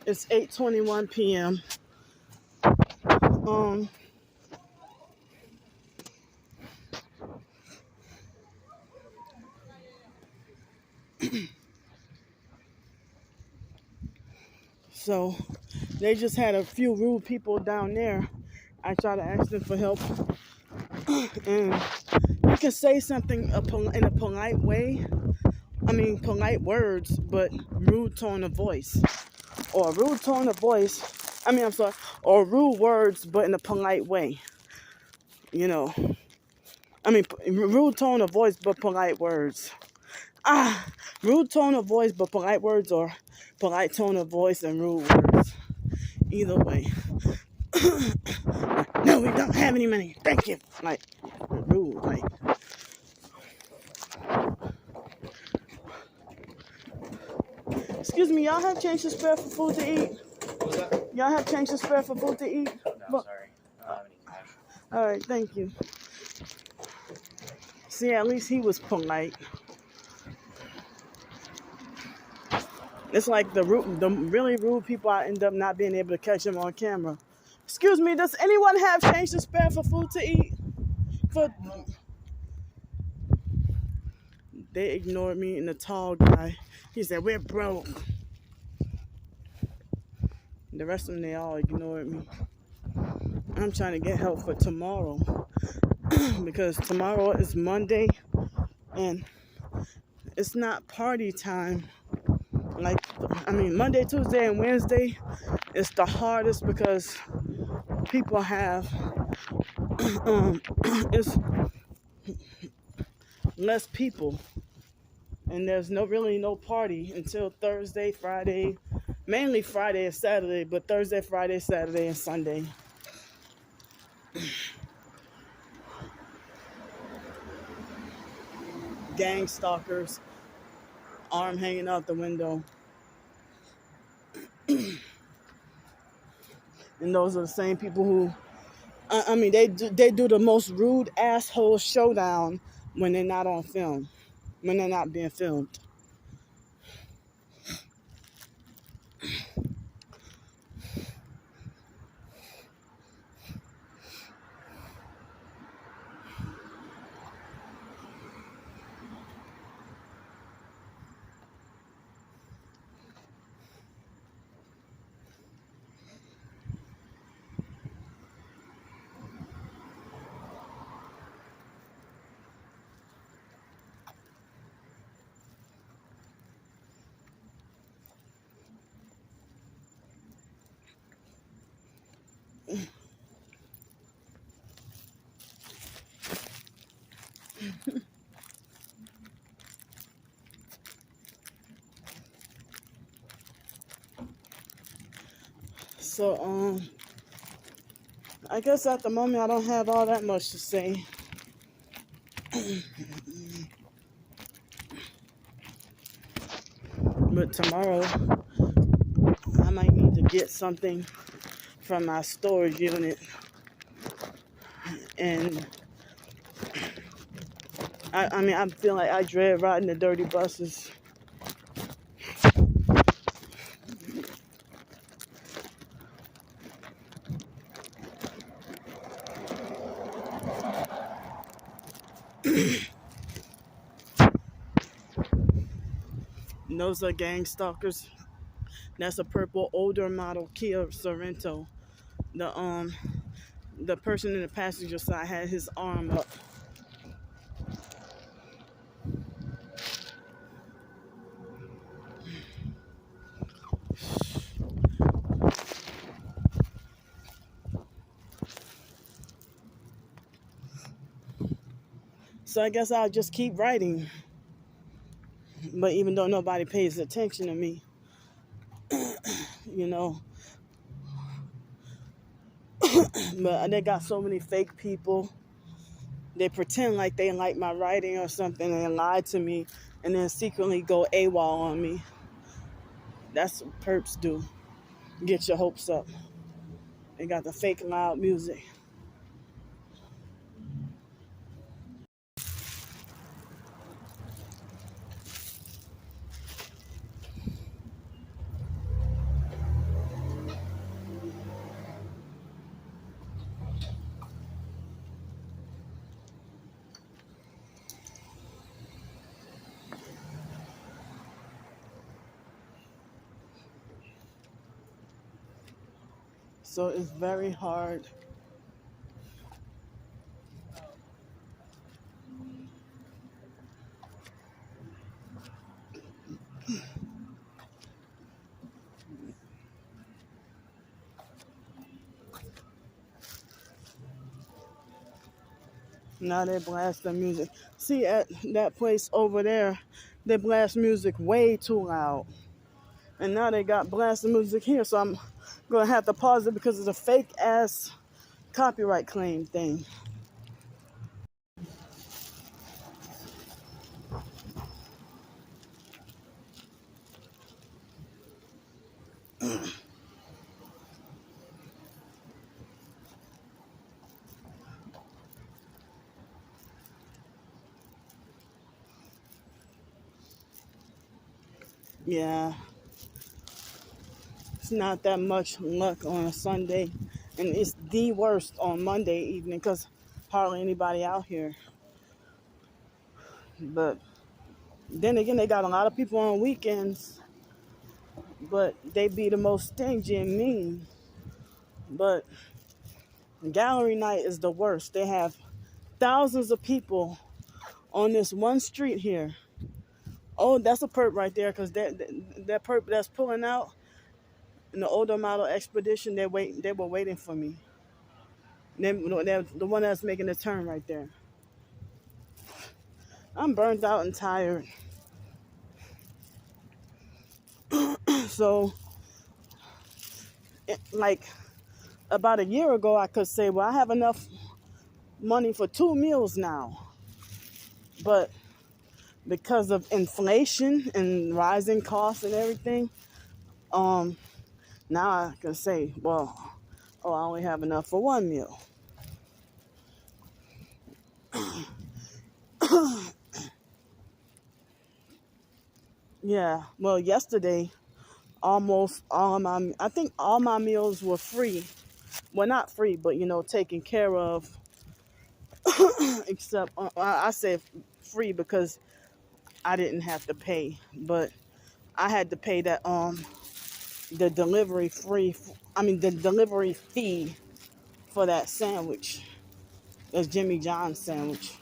It's 8:21 p.m. Um, so they just had a few rude people down there. I try to ask them for help, and you can say something in a polite way. I mean, polite words, but rude tone of voice, or rude tone of voice. I'm sorry, or rude words, but in a polite way. You know, rude tone of voice, but polite words. Ah, rude tone of voice, but polite words, or polite tone of voice and rude words. Either way. No, we don't have any money. Thank you. Like, rude. Like, excuse me, y'all have change to spare for food to eat? What was that? Y'all have change to spare for food to eat? No, sorry. I don't have any cash. All right, thank you. See, at least he was polite. It's like the really rude people, I end up not being able to catch them on camera. Excuse me, does anyone have change to spare for food to eat? They ignored me, and the tall guy, he said, "We're broke." The rest of them, they all ignored me. I'm trying to get help for tomorrow because tomorrow is Monday and it's not party time. Monday, Tuesday, and Wednesday is the hardest because people have it's less people, and there's really no party until Thursday, Friday, mainly Friday and Saturday, but Thursday, Friday, Saturday, and Sunday. Gang stalkers, arm hanging out the window. And those are the same people who, they do the most rude asshole showdown when they're not on film, when they're not being filmed. So, I guess at the moment I don't have all that much to say. But tomorrow, I might need to get something from my storage unit. And I feel like I dread riding the dirty buses. And those are gang stalkers. That's a purple older model Kia Sorento. The person in the passenger side had his arm up. So I guess I'll just keep writing. But even though nobody pays attention to me, you know. But they got so many fake people. They pretend like they like my writing or something and lie to me and then secretly go AWOL on me. That's what perps do. Get your hopes up. They got the fake loud music. So it's very hard. Now they blast the music. See, at that place over there, they blast music way too loud. And now they got blasting music here, so I'm gonna have to pause it because it's a fake ass copyright claim thing. Yeah, it's not that much luck on a Sunday, and it's the worst on Monday evening because hardly anybody out here. But then again, they got a lot of people on weekends, but they be the most stingy and mean. But gallery night is the worst. They have thousands of people on this one street here. Oh, that's a perp right there, because that perp that's pulling out in the older model expedition, they were waiting for me. They're the one that's making the turn right there. I'm burnt out and tired. So, like about a year ago, I could say, well, I have enough money for 2 meals now. But because of inflation and rising costs and everything, now I can say, well, oh, I only have enough for 1 meal. Yeah, well, yesterday, almost all of I think all my meals were free. Well, not free, but taken care of. Except, I say free because I didn't have to pay, but I had to pay the delivery the delivery fee for that sandwich. That's Jimmy John's sandwich.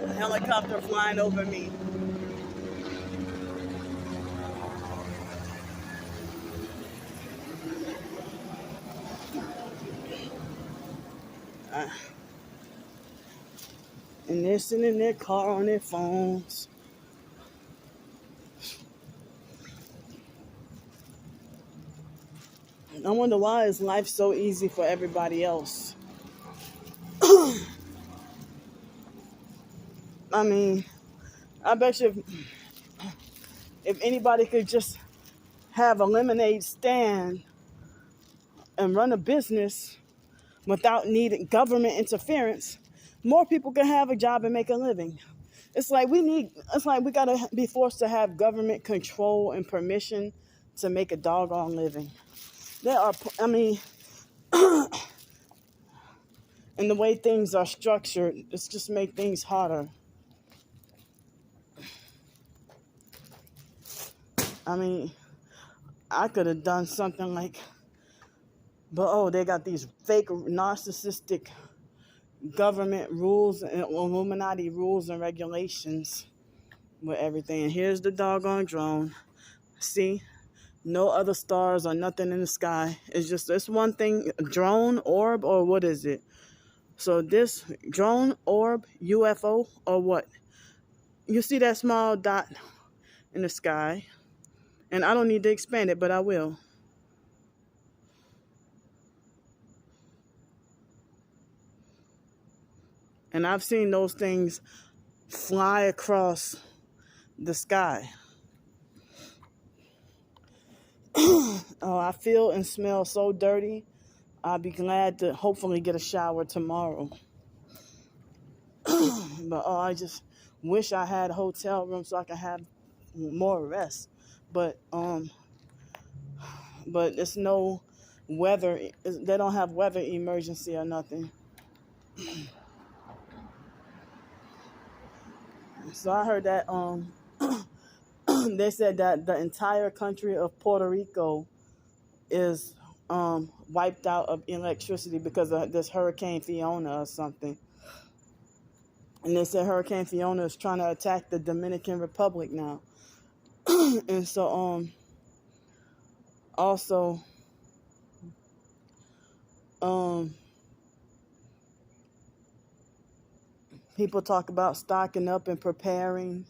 A helicopter flying over me. And they're sitting in their car on their phones. I wonder why is life so easy for everybody else? I mean, I bet you if anybody could just have a lemonade stand and run a business without needing government interference, more people can have a job and make a living. It's like we gotta be forced to have government control and permission to make a doggone living. And the way things are structured, it's just make things harder. I mean, I could have done something like, but they got these fake narcissistic government rules and Illuminati rules and regulations with everything. And here's the doggone drone. See? No other stars or nothing in the sky. It's just this one thing, drone, orb, or what is it? So this drone, orb, UFO, or what? You see that small dot in the sky? And I don't need to expand it, but I will. And I've seen those things fly across the sky. Oh, I feel and smell so dirty. I'll be glad to hopefully get a shower tomorrow. But I just wish I had a hotel room so I could have more rest. But it's no weather. They don't have weather emergency or nothing. So I heard that they said that the entire country of Puerto Rico is wiped out of electricity because of this Hurricane Fiona or something. And they said Hurricane Fiona is trying to attack the Dominican Republic now. And so also um people talk about stocking up and preparing.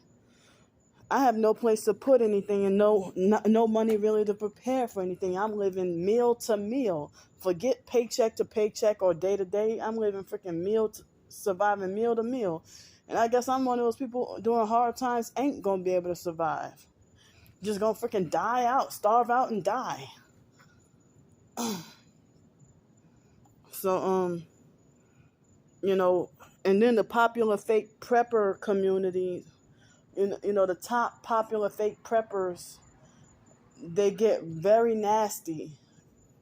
I have no place to put anything and no money really to prepare for anything. I'm living meal to meal. Forget paycheck to paycheck or day to day. I'm living freaking surviving meal to meal. And I guess I'm one of those people during hard times ain't gonna be able to survive. Just gonna freaking die out, starve out and die. So and then the popular fake prepper community, the top popular fake preppers, they get very nasty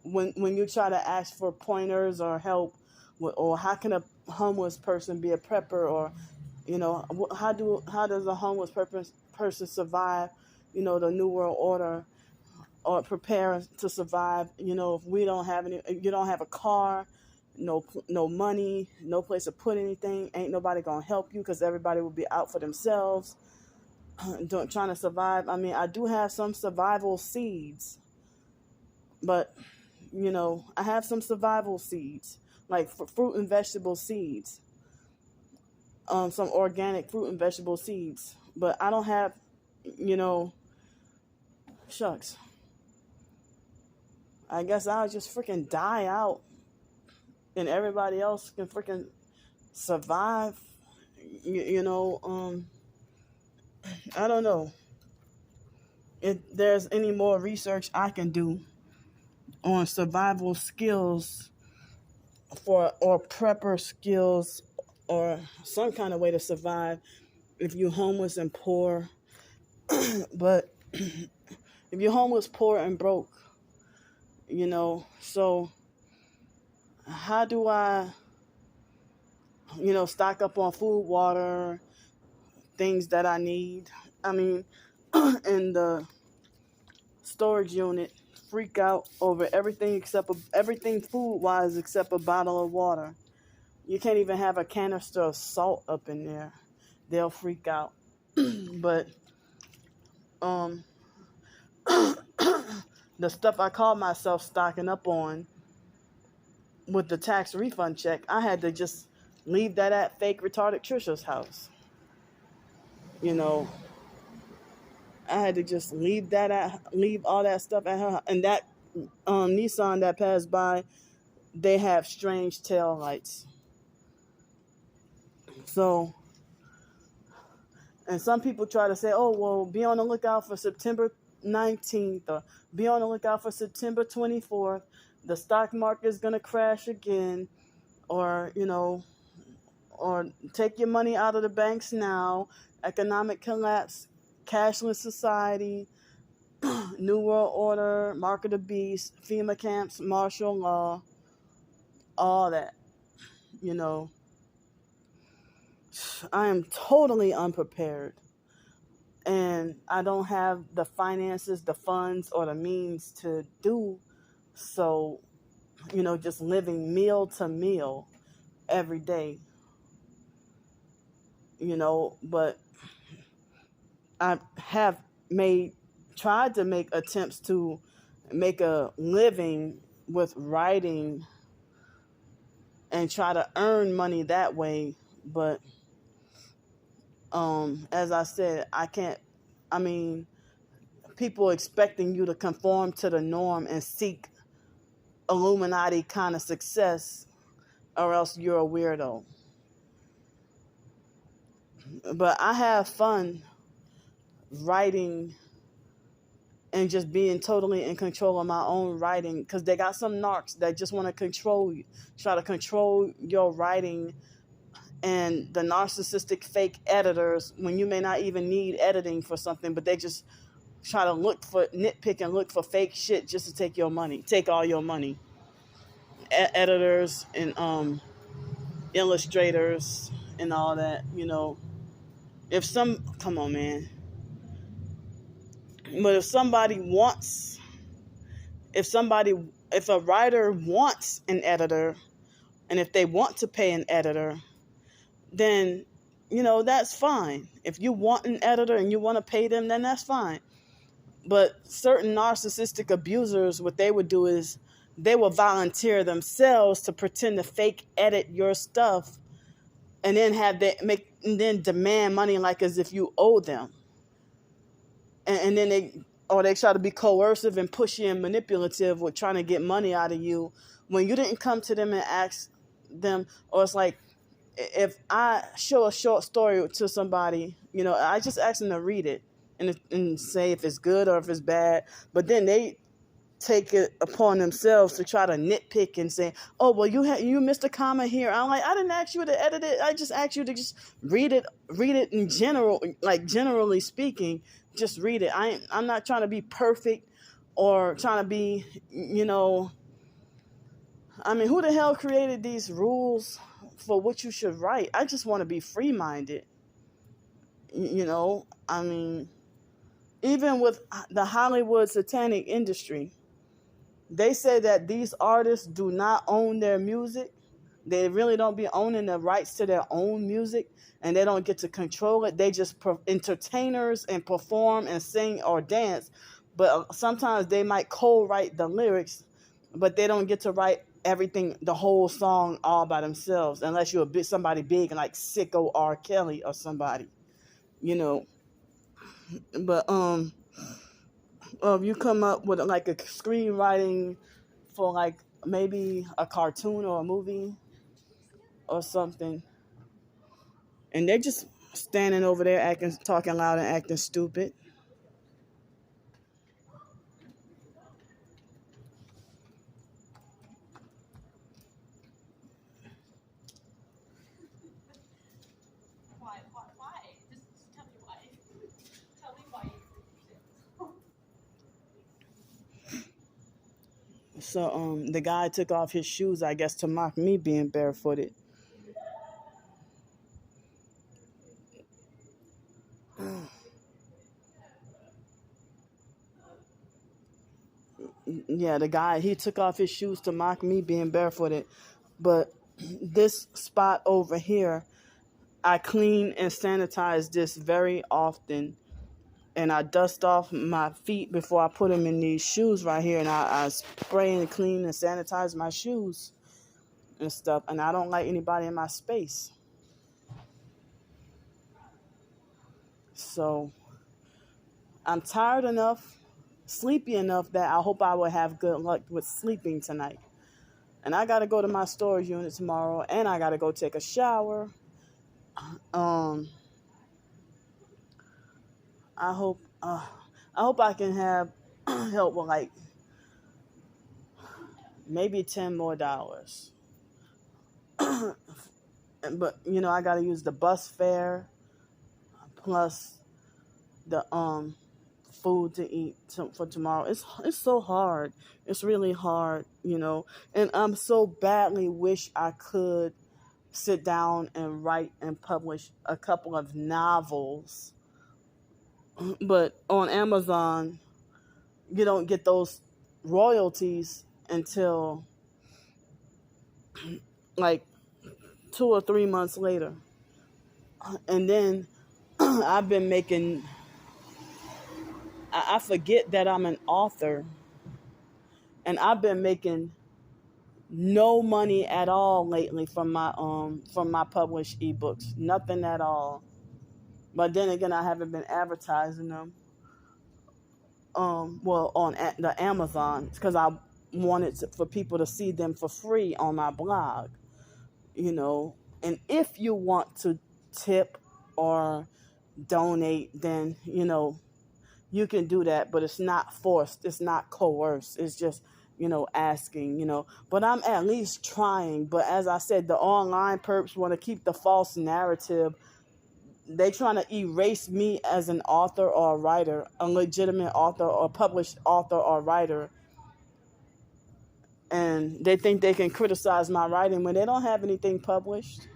when you try to ask for pointers or help, or how can a homeless person be a prepper, or how does a homeless person survive, the New World Order, or prepare to survive, if we don't have you don't have a car, no money, no place to put anything, ain't nobody gonna help you because everybody will be out for themselves, trying to survive. I mean, I do have some survival seeds, but I have some survival seeds, like fruit and vegetable seeds, some organic fruit and vegetable seeds, but I don't have, shucks. I guess I'll just freaking die out and everybody else can freaking survive. I don't know if there's any more research I can do on survival skills or prepper skills or some kind of way to survive if you're homeless and poor. But if you're homeless, poor, and broke, so how do I, stock up on food, water, things that I need? I mean, in the storage unit, freak out over everything food wise except a bottle of water. You can't even have a canister of salt up in there. They'll freak out. But the stuff I call myself stocking up on with the tax refund check, I had to just leave that at fake retarded Trisha's house. I had to just leave all that stuff at her. And that Nissan that passed by, they have strange tail lights. So, and some people try to say, oh, well, be on the lookout for September 19th or be on the lookout for September 24th. The stock market is going to crash again, or, or take your money out of the banks now, economic collapse, cashless society, New World Order, Mark of the Beast, FEMA camps, martial law, all that, I am totally unprepared. And I don't have the finances, the funds, or the means to do so, just living meal to meal every day, but I have tried to make attempts to make a living with writing and try to earn money that way. But as I said, I can't. I mean, people expecting you to conform to the norm and seek Illuminati kind of success, or else you're a weirdo. But I have fun writing and just being totally in control of my own writing, because they got some narcs that just want to control you, try to control your writing, and the narcissistic fake editors when you may not even need editing for something, but they just try to nitpick and look for fake shit just to take all your money. editors and illustrators and all that. If some come on, man. But if a writer wants an editor, and if they want to pay an editor, then that's fine. If you want an editor and you want to pay them, then that's fine. But certain narcissistic abusers, what they would do is they will volunteer themselves to pretend to fake edit your stuff, and then and then demand money like as if you owe them. And then they try to be coercive and pushy and manipulative with trying to get money out of you when you didn't come to them and ask them. Or it's like, if I show a short story to somebody, I just ask them to read it and say if it's good or if it's bad. But then they take it upon themselves to try to nitpick and say, oh, well, you missed a comma here. I'm like, I didn't ask you to edit it. I just asked you to just read it in general, like generally speaking, just read it. I'm not trying to be perfect or trying to be, who the hell created these rules for what you should write? I just want to be free-minded. Even with the Hollywood satanic industry, they say that these artists do not own their music. They really don't be owning the rights to their own music, and they don't get to control it. They just entertainers and perform and sing or dance. But sometimes they might co-write the lyrics, but they don't get to write everything, the whole song, all by themselves, unless you're somebody big like Sicko R. Kelly or somebody, But if you come up with like a screenwriting for like maybe a cartoon or a movie or something, and they're just standing over there talking loud and acting stupid. Why? Just tell me why. Tell me why. So the guy took off his shoes, I guess, to mock me being barefooted. Yeah, the guy, he took off his shoes to mock me being barefooted. But this spot over here, I clean and sanitize this very often. And I dust off my feet before I put them in these shoes right here. And I spray and clean and sanitize my shoes and stuff. And I don't like anybody in my space. So I'm tired enough, sleepy enough that I hope I will have good luck with sleeping tonight. And I got to go to my storage unit tomorrow, and I got to go take a shower. Um, I hope I can have help with like maybe $10 more. But I got to use the bus fare plus the food to eat for tomorrow. It's so hard. It's really hard, and I'm so badly wish I could sit down and write and publish a couple of novels. But on Amazon, you don't get those royalties until like 2 or 3 months later. And then I've been making, I forget that I'm an author, and I've been making no money at all lately from my published ebooks. Nothing at all. But then again, I haven't been advertising them. Well, on the Amazon, because I wanted for people to see them for free on my blog. And if you want to tip or donate, then you can do that, but it's not forced, it's not coerced, it's just asking. But I'm at least trying. But as I said, the online perps want to keep the false narrative. They trying to erase me as an author or a writer, a legitimate author or published author or writer. And they think they can criticize my writing when they don't have anything published.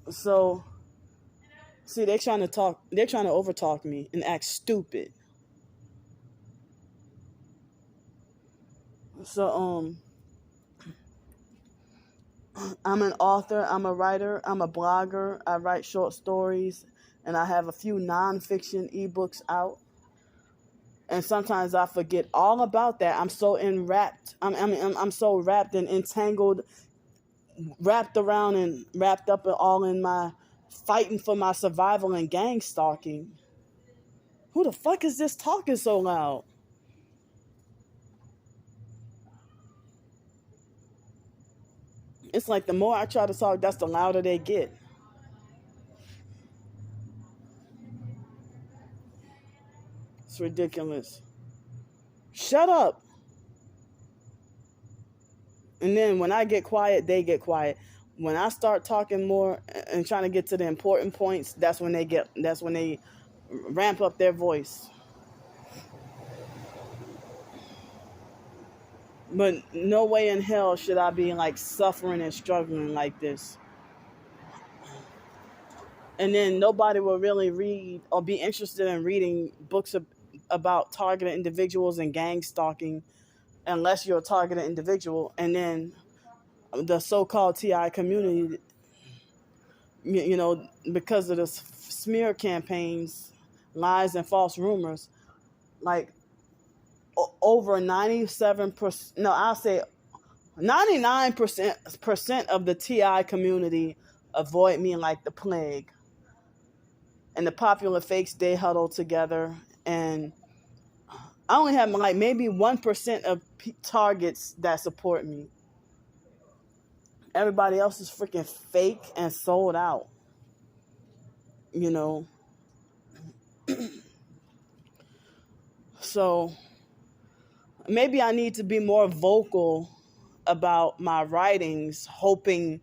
So, see, they're trying to overtalk me and act stupid. So, I'm an author, I'm a writer, I'm a blogger, I write short stories, and I have a few nonfiction ebooks out. And sometimes I forget all about that. I'm so I'm so wrapped and entangled, wrapped around and wrapped up all in my fighting for my survival and gang stalking. Who the fuck is this talking so loud? It's like the more I try to talk, that's the louder they get. It's ridiculous. Shut up. And then when I get quiet, they get quiet. When I start talking more and trying to get to the important points, that's when they ramp up their voice. But no way in hell should I be like suffering and struggling like this. And then nobody will really read or be interested in reading books about targeted individuals and gang stalking unless you're a targeted individual. And then the so-called TI community, because of the smear campaigns, lies and false rumors, like over 97%, no, I'll say 99% of the TI community avoid me like the plague. And the popular fakes, they huddle together. And I only have like maybe 1% of targets that support me. Everybody else is freaking fake and sold out. So maybe I need to be more vocal about my writings, hoping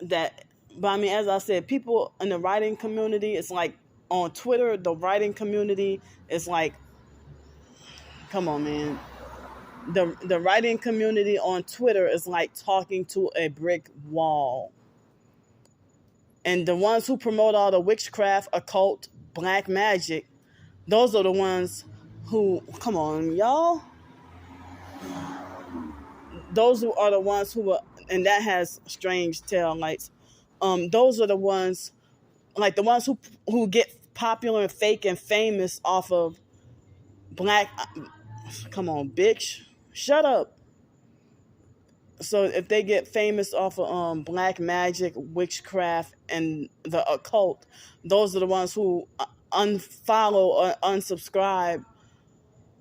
that, but I mean, as I said, people in the writing community, it's like on Twitter, the writing community is like, come on, man. The writing community on Twitter is like talking to a brick wall. And the ones who promote all the witchcraft, occult, black magic, those are the ones who, come on, y'all. Those are the ones who are, and that has strange tail lights. Those are the ones, like the ones who get popular and fake and famous off of black. Come on, bitch, shut up. So if they get famous off of black magic, witchcraft, and the occult, those are the ones who unfollow or unsubscribe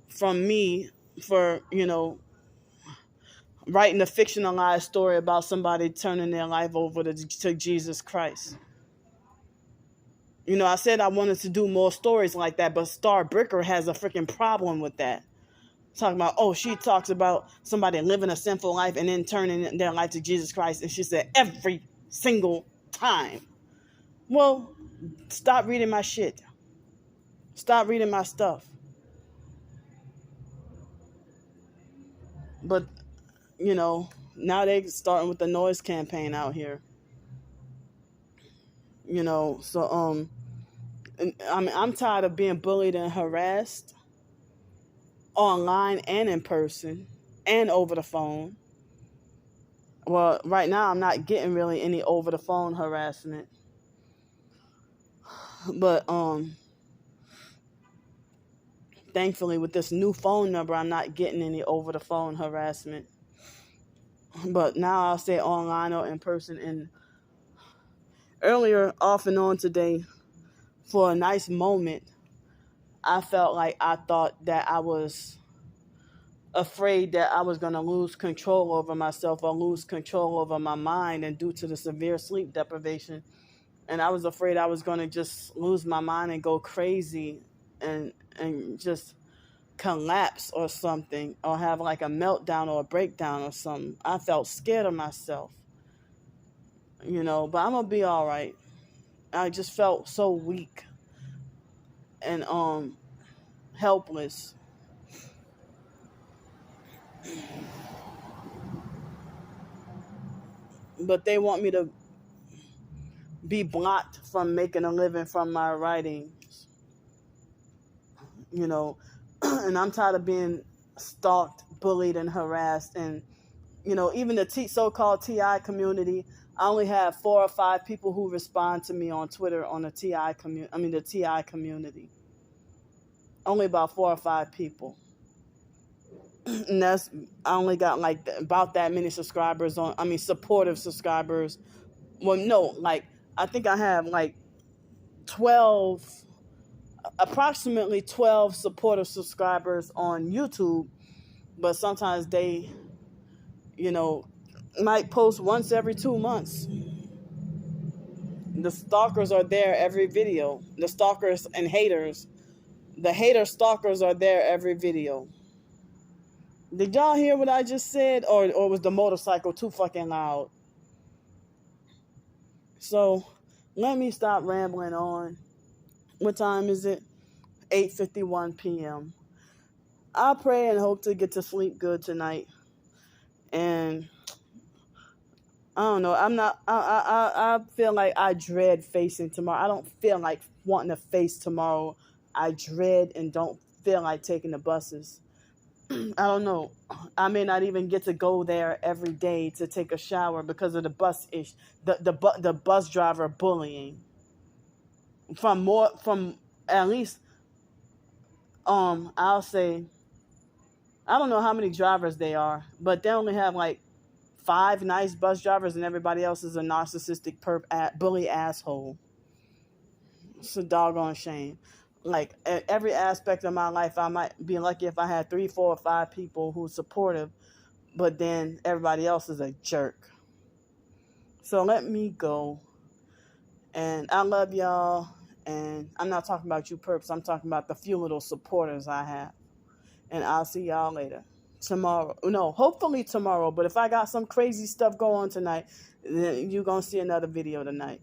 from me for writing a fictionalized story about somebody turning their life over to Jesus Christ. I said I wanted to do more stories like that, but Star Bricker has a freaking problem with that. Talking about, she talks about somebody living a sinful life and then turning their life to Jesus Christ. And she said, every single time. Well, stop reading my shit. Stop reading my stuff. But, now they starting with the noise campaign out here. So, I'm tired of being bullied and harassed online and in person and over the phone. Well, right now I'm not getting really any over the phone harassment. But thankfully with this new phone number I'm not getting any over the phone harassment. But now I'll say online or in person. And earlier off and on today, for a nice moment, I felt like I thought that I was afraid that I was going to lose control over myself or lose control over my mind, and due to the severe sleep deprivation. And I was afraid I was going to just lose my mind and go crazy and just collapse or something, or have like a meltdown or a breakdown or something. I felt scared of myself, but I'm going to be all right. I just felt so weak and helpless. But they want me to be blocked from making a living from my writings, you know. And I'm tired of being stalked, bullied, and harassed. And, you know, even the so-called TI community, I only have 4 or 5 people who respond to me on Twitter on the the TI community. Only about 4 or 5 people. And that's, I only got like about that many subscribers supportive subscribers. Well, no, like, I think I have like 12, approximately 12 supportive subscribers on YouTube, but sometimes they, you know, might post once every 2 months. The stalkers are there every video. The stalkers and haters. The hater stalkers are there every video. Did y'all hear what I just said? Or was the motorcycle too fucking loud? So let me stop rambling on. What time is it? 8:51 p.m. I pray and hope to get to sleep good tonight. And I don't know. I feel like I dread facing tomorrow. I don't feel like wanting to face tomorrow. I dread and don't feel like taking the buses. I don't know. I may not even get to go there every day to take a shower because of the the bus driver bullying. From at least I'll say, I don't know how many drivers they are, but they only have like 5 nice bus drivers, and everybody else is a narcissistic bully asshole. It's a doggone shame. Like, at every aspect of my life, I might be lucky if I had 3, 4, or 5 people who's supportive, but then everybody else is a jerk. So let me go. And I love y'all. And I'm not talking about you perps. I'm talking about the few little supporters I have. And I'll see y'all later. Tomorrow. No, hopefully tomorrow. But if I got some crazy stuff going on tonight, then you're going to see another video tonight.